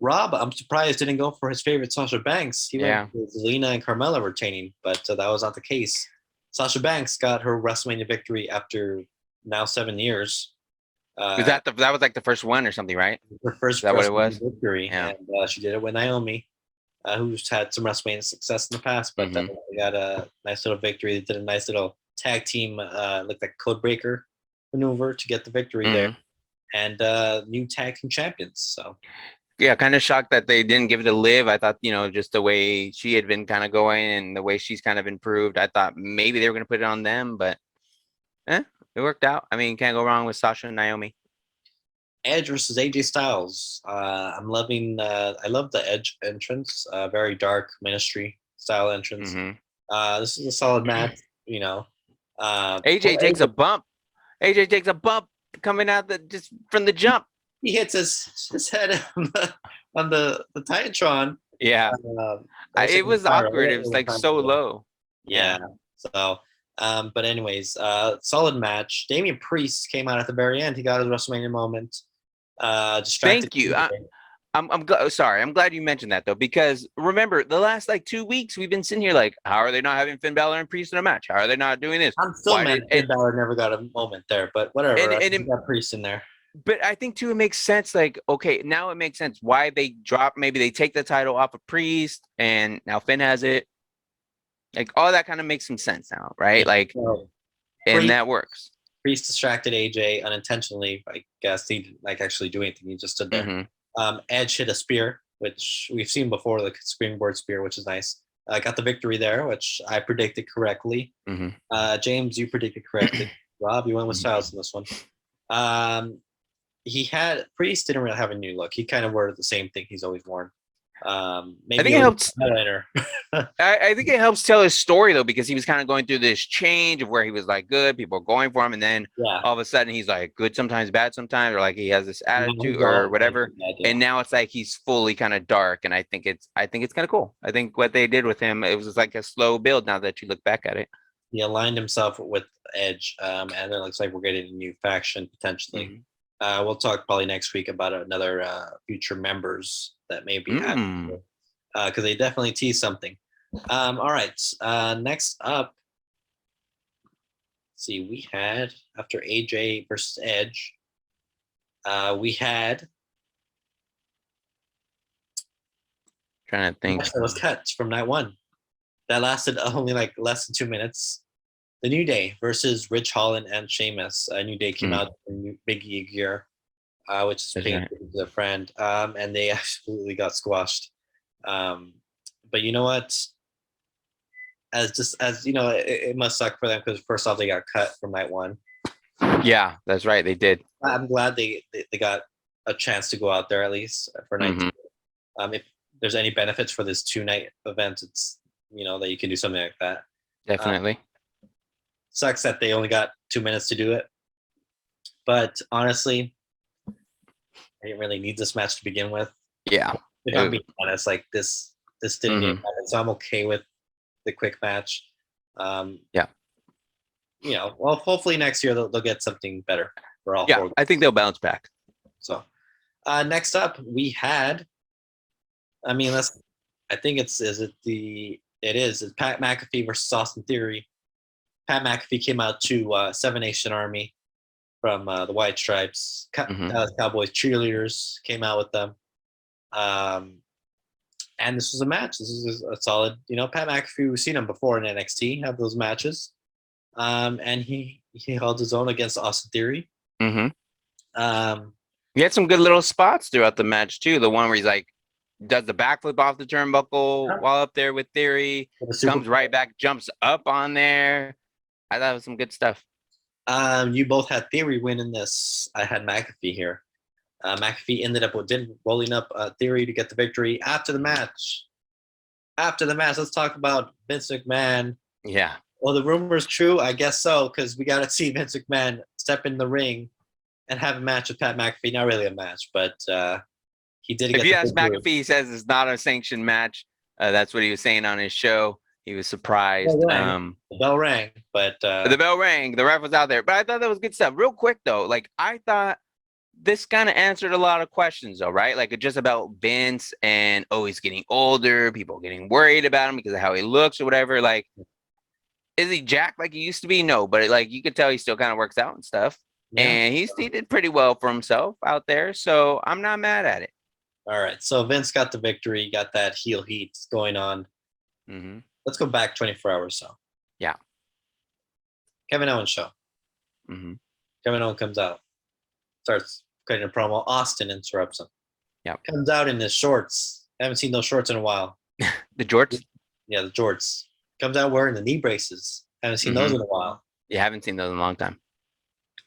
Rob, I'm surprised, didn't go for his favorite Sasha Banks. He went with Zelina and Carmella retaining, but that was not the case. Sasha Banks got her WrestleMania victory after now 7 years. That was like the first one or something, right? Her first victory, and she did it with Naomi, who's had some WrestleMania success in the past, but they got a nice little victory. They did a nice little tag team, looked like code breaker maneuver to get the victory there, and new tag team champions. So. Yeah, kind of shocked that they didn't give it to Liv. I thought, just the way she had been kind of going and the way she's kind of improved, I thought maybe they were going to put it on them, but it worked out. I mean, can't go wrong with Sasha and Naomi. Edge versus AJ Styles. I'm loving. I love the Edge entrance. Very dark ministry style entrance. This is a solid match. AJ takes a bump. AJ takes a bump. coming out just from the jump. He hits his head on the Titantron. Yeah. It was awkward. It was like so low. Yeah. So, but anyways, solid match. Damian Priest came out at the very end. He got his WrestleMania moment. Distracted. Thank you. I'm sorry. I'm glad you mentioned that though, because remember the last like 2 weeks we've been sitting here like, how are they not having Finn Balor and Priest in a match? How are they not doing this? I'm still mad Finn Balor never got a moment there, but whatever. And got Priest in there. But I think too, it makes sense. Like, okay, now it makes sense why they drop. Maybe they take the title off of Priest, and now Finn has it. Like all that kind of makes some sense now, right? Yeah, like, and that works. Priest distracted AJ unintentionally. I guess he didn't like actually do anything. He just stood there. Mm-hmm. Edge hit a spear, which we've seen before, like a springboard spear, which is nice. Got the victory there, which I predicted correctly. Mm-hmm. James, you predicted correctly. Rob, you went with Styles in this one. Priest didn't really have a new look. He kind of wore the same thing he's always worn. Maybe I think it helps. I think it helps tell his story though, because he was kind of going through this change of where he was like good, people are going for him, and then all of a sudden he's like good sometimes, bad sometimes, or like he has this attitude or whatever. And now it's like he's fully kind of dark, and I think it's kind of cool. I think what they did with him, it was just like a slow build. Now that you look back at it, he aligned himself with Edge, and it looks like we're getting a new faction potentially. Mm-hmm. We'll talk probably next week about another future members that may be happening, because they definitely tease something. All right. Next up, let's see, we had after AJ versus Edge, we had trying to think that was cut from night one. That lasted only like less than 2 minutes. The New Day versus Rich Holland and Sheamus. New Day came out in Big E gear, which is paid to a friend, and they absolutely got squashed. But you know what? As you know, it must suck for them because first off they got cut from night one. Yeah, that's right. They did. I'm glad they got a chance to go out there at least for night two. If there's any benefits for this 2-night event, it's that you can do something like that. Definitely. Sucks that they only got 2 minutes to do it, but honestly, I didn't really need this match to begin with. Yeah, if I'm being honest, like this didn't need happen, so I'm okay with the quick match. Yeah, well, hopefully next year they'll get something better for all. Yeah, I think they'll bounce back. So, next up we had. I mean, it's Pat McAfee versus Austin Theory. Pat McAfee came out to Seven Nation Army from the White Stripes. Dallas Cowboys cheerleaders came out with them. And this was a match. This is a solid, Pat McAfee, we've seen him before in NXT, have those matches. And he held his own against Austin Theory. Mm-hmm. He had some good little spots throughout the match too. The one where he's like, does the backflip off the turnbuckle while up there with Theory, comes right back, jumps up on there. I thought it was some good stuff. You both had Theory win in this. I had McAfee here. McAfee ended up rolling up Theory to get the victory after the match. Let's talk about Vince McMahon. Yeah. Well, the rumor's true. I guess so, because we got to see Vince McMahon step in the ring and have a match with Pat McAfee. Not really a match, but he did. If you ask McAfee, he says it's not a sanctioned match. That's what he was saying on his show. He was surprised. The bell rang, but the bell rang. The ref was out there, but I thought that was good stuff. Real quick though, like I thought this kind of answered a lot of questions though, right? Like just about Vince and he's getting older, people getting worried about him because of how he looks or whatever. Like, is he jacked like he used to be? No, but like you could tell he still kind of works out and stuff. Yeah. And he did pretty well for himself out there, so I'm not mad at it. All right, so Vince got the victory, got that heel heat going on. Mm-hmm. Let's go back 24 hours. So, yeah. Kevin Owens show. Mm-hmm. Kevin Owens comes out, starts cutting a promo. Austin interrupts him. Yeah. Comes out in his shorts. I haven't seen those shorts in a while. The jorts? Yeah, the jorts. Comes out wearing the knee braces. Haven't seen those in a while. You haven't seen those in a long time.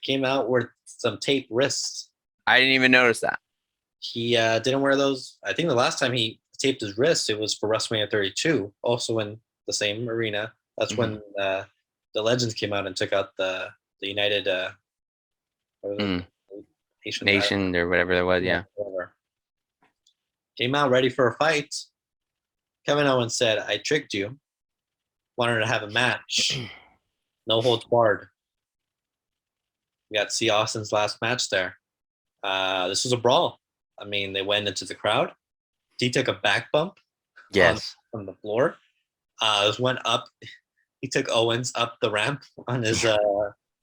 Came out with some taped wrists. I didn't even notice that. He didn't wear those. I think the last time he taped his wrist, it was for WrestleMania 32, also in the same arena. That's when the Legends came out and took out the United Nation or whatever it was, yeah. Whatever. Came out ready for a fight. Kevin Owens said, "I tricked you. Wanted to have a match. No holds barred." We got to see Austin's last match there. This was a brawl. I mean, they went into the crowd. He took a back bump. Yes. On the floor. This went up. He took Owens up the ramp on his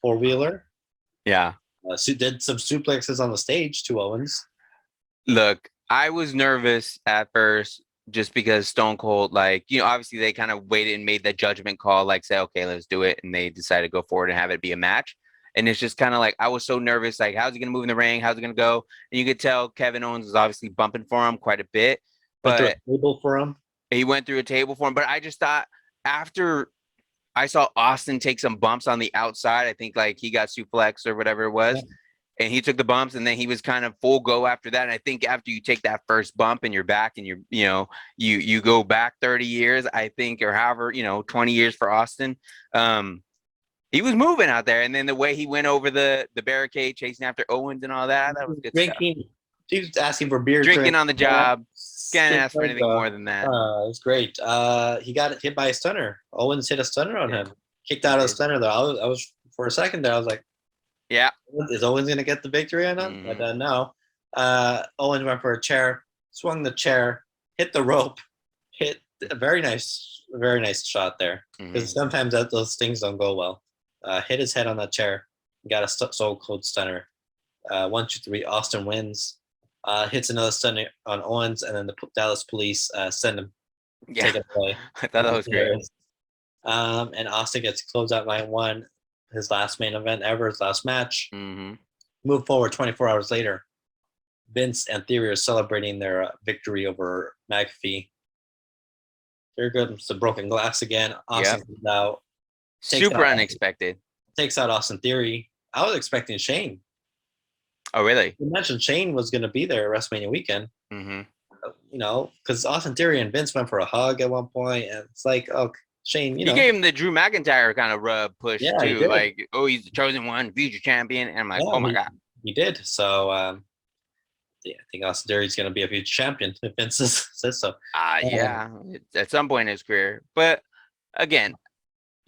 four-wheeler. Yeah. Did some suplexes on the stage to Owens. Look, I was nervous at first just because Stone Cold, like, obviously they kind of waited and made that judgment call, like say, okay, let's do it. And they decided to go forward and have it be a match. And it's just kind of like, I was so nervous, like, how's he going to move in the ring? How's it going to go? And you could tell Kevin Owens was obviously bumping for him quite a bit. But went through a table for him. He went through a table for him. But I just thought after I saw Austin take some bumps on the outside, I think like he got suplexed or whatever it was. Yeah. And he took the bumps and then he was kind of full go after that. And I think after you take that first bump and you're back and you go back 30 years, I think, or however, 20 years for Austin. He was moving out there. And then the way he went over the barricade, chasing after Owens and all that was good stuff. He was asking for beer. Drinking on the job. Can't ask for anything more than that. It was great. He got hit by a stunner. Owens hit a stunner on him. Kicked out of the stunner though. I was for a second there. I was like, yeah, is Owens gonna get the victory on him? But no. Owens went for a chair, swung the chair, hit the rope, hit a very nice shot there. Because sometimes those things don't go well. Hit his head on that chair. Got a Stone Cold stunner. 1, 2, 3. Austin wins. Hits another stunner on Owens, and then the Dallas police send him. Take it away. I thought that was great. And Austin gets closed out night 1, his last main event ever, his last match. Move forward 24 hours later. Vince and Theory are celebrating their victory over McAfee. Here goes the broken glass again. Austin comes out. Super unexpected. Takes out Austin Theory. I was expecting Shane. Oh, really? You mentioned Shane was going to be there at WrestleMania weekend. Because Austin Theory and Vince went for a hug at one point, and it's like, oh, Shane, He gave him the Drew McIntyre kind of rub push too, like, oh, he's the chosen one, future champion, and I'm like, oh my god, he did. So, I think Austin Theory's going to be a future champion if Vince says so. At some point in his career, but again.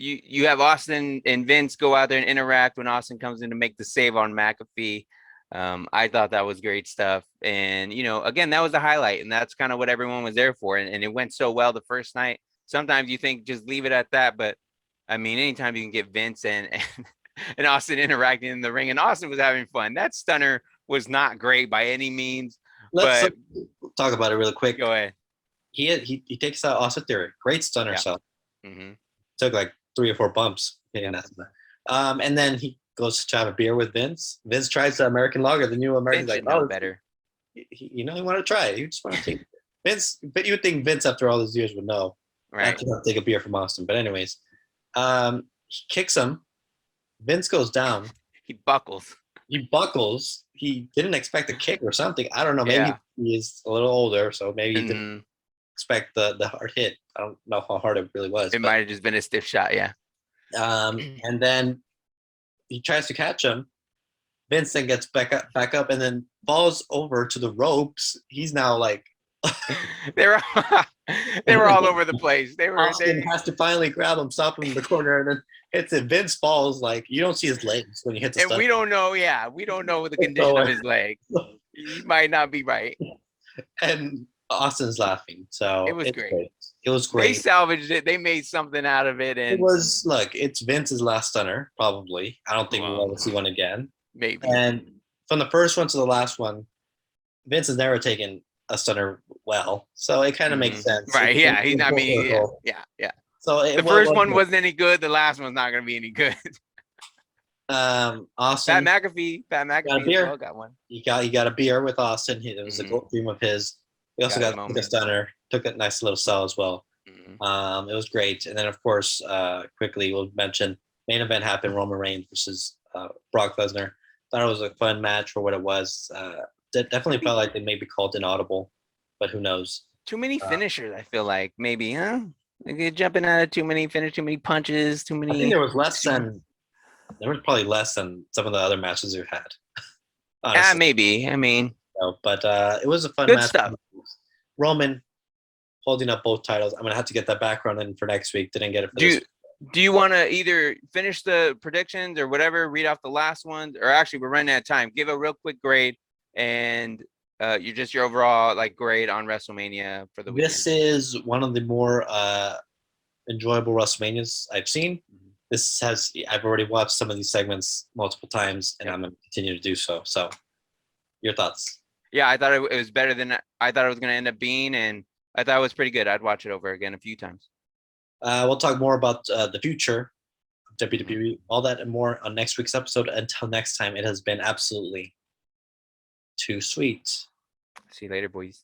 You have Austin and Vince go out there and interact when Austin comes in to make the save on McAfee. I thought that was great stuff. And, again, that was the highlight. And that's kind of what everyone was there for. And it went so well the first night. Sometimes you think just leave it at that. But, I mean, anytime you can get Vince and Austin interacting in the ring. And Austin was having fun. That stunner was not great by any means. Let's talk about it really quick. Go ahead. He takes out Austin Theory. Great stunner. So took like 3 or 4 bumps. And then he goes to have a beer with Vince. Vince tries the American lager, the new American. Vince like, better. He wanted to try it. He just wanted to take Vince. But you would think Vince, after all these years, would know. Right. To take a beer from Austin. But anyways, he kicks him. Vince goes down. He buckles. He didn't expect a kick or something. I don't know. Maybe he is a little older, so maybe he didn't expect the hard hit. I don't know how hard it really was. It might have just been a stiff shot, yeah. And then he tries to catch him. Vince then gets back up and then falls over to the ropes. He's now like they were all over the place. Austin has to finally grab him, stop him in the corner, and then hits it. Vince falls, like, you don't see his legs when he hits the stuff. We don't know the condition of his leg. He might not be right. And Austin's laughing. So it was great. It was great. They salvaged it. They made something out of it. And it's Vince's last stunner, probably. I don't think we'll ever see one again. Maybe. And from the first one to the last one, Vince has never taken a stunner well. So it kind of makes sense. Right. Yeah. Yeah. So the first one wasn't any good. The last one's not going to be any good. Austin. Pat McAfee got a beer. Got one. He got a beer with Austin. It was a gold dream of his. He also got a stunner. Took a nice little sell as well. It was great. And then, of course, quickly we'll mention main event happened: Roman Reigns versus Brock Lesnar. Thought it was a fun match for what it was. Definitely felt like they maybe called inaudible, but who knows? Too many finishers. I feel like maybe, huh? Like jumping out of too many punches, too many. I think there was less than There was probably less than some of the other matches we've had. Honestly. Maybe. I mean, but it was a fun good match. stuff. Roman holding up both titles. I'm gonna have to get that background in for next week. Didn't get it for this week. Do you want to either finish the predictions or whatever, read off the last ones, or actually we're running out of time. Give a real quick grade and your overall like grade on WrestleMania for the weekend. This is one of the more enjoyable WrestleManias I've seen. I've already watched some of these segments multiple times, and I'm gonna continue to do so. So, your thoughts? Yeah, I thought it was better than I thought it was gonna end up being, and I thought it was pretty good. I'd watch it over again a few times. We'll talk more about the future of WWE, all that and more on next week's episode. Until next time, it has been absolutely too sweet. See you later, boys.